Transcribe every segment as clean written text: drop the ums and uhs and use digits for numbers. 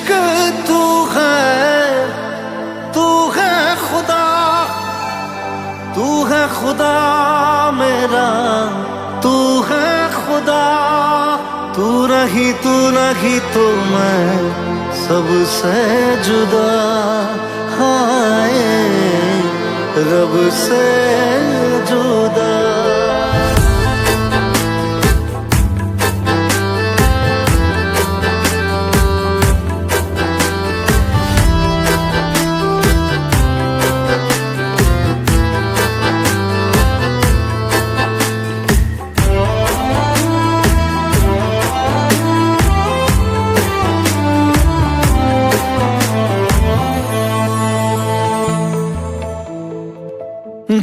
इश्क तू है खुदा, तू है खुदा मेरा, तू है खुदा। तू नहीं तो मैं सबसे जुदा, हाय रब से जुदा।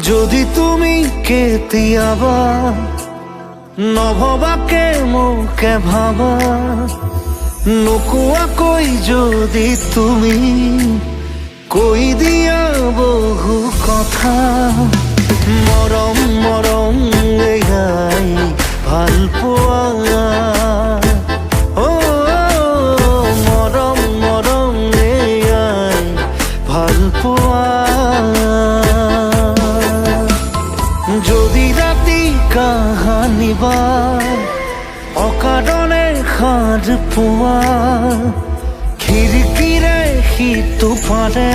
যদি তুমি কেতিয়াবা নভবাকে মোকে ভাবা, নোকোৱাকৈ যদি তুমি কৈ দিয়া বহু কথা, মৰম মৰম এয়াই ভাল পোৱা। ও মৰম মৰম এয়াই ভাল পোৱা। যদি রাতি কাহানি বা অকারণে সাঁজ পোৱা, খিৰিকীৰে সিটো পাৰে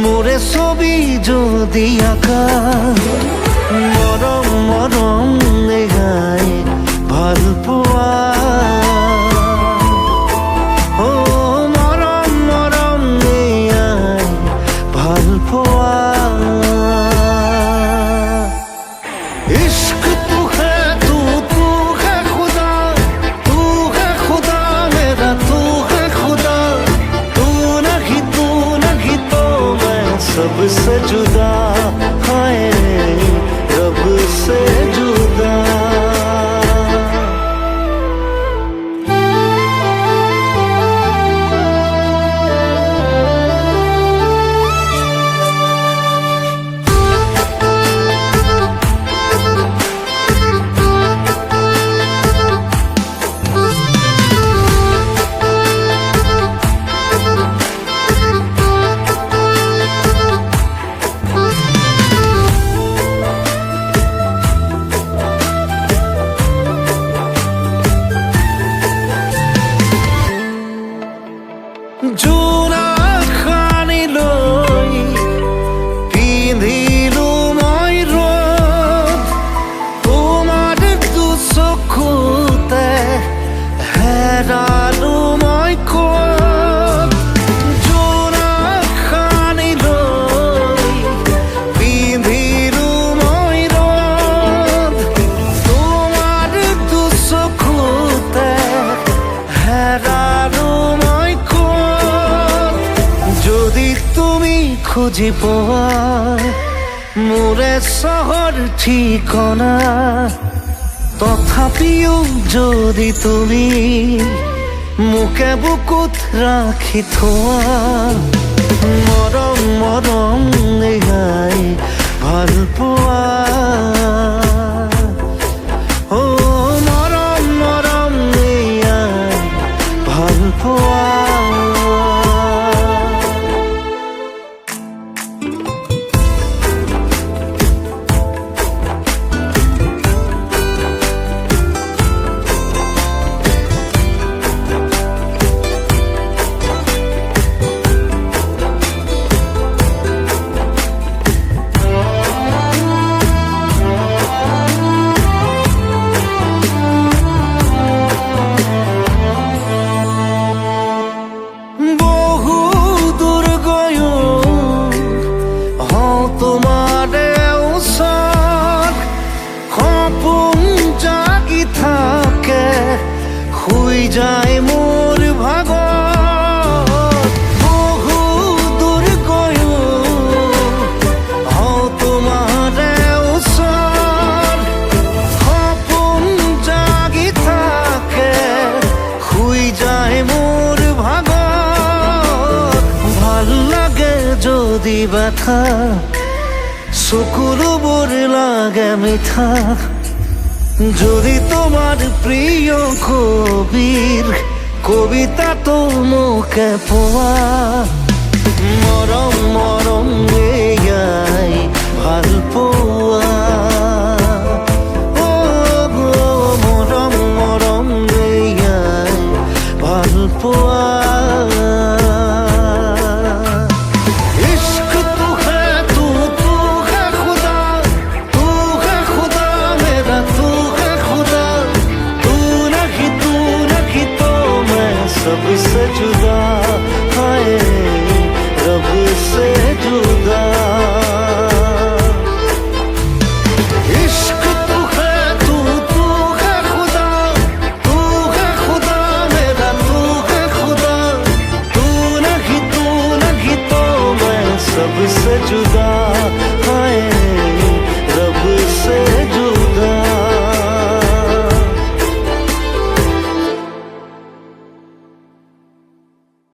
মোৰে ছবি যদি আঁকা, মৰম মৰম এয়াই ভাল পোৱা। ও মৰম মৰম এয়াই ভাল পোৱা। इश्क तू है खुदा, तू है खुदा मेरा, तू है खुदा। तू नहीं तो मैं सबसे जुदा, हाय रब से जुदा। জোৰা খানি লৈ পিন্ধিলো মই ৰদ, তোমাৰ দুচকুতে হেৰালো মই ক'ত। জোৰা খানি লৈ পিন্ধিলো মই ৰদ, তোমাৰ দুচকুতে হেৰালো মই ক'ত। যদি তুমি খুঁজি পোৱা মোৰে চহৰ ঠিকনা, তথাপিও যদি তুমি মোকে বুকুত ৰাখি থোৱা, মৰম মৰম এয়াই ভাল পোৱা। ও মৰম মৰম এয়াই ভাল পোৱা। শুই যায় মোর ভাগত, বহু দূর গয়ো তোমার ওচর, সপোন জাগি থাকে শুই যায় মোর ভাগত। ভাল লাগে যদি ব্যথা, চকুলোবোৰ লাগে মিঠা। যদি তোমার প্রিয় কবির কবিতা তো মোকে পোৱা মৰম মৰম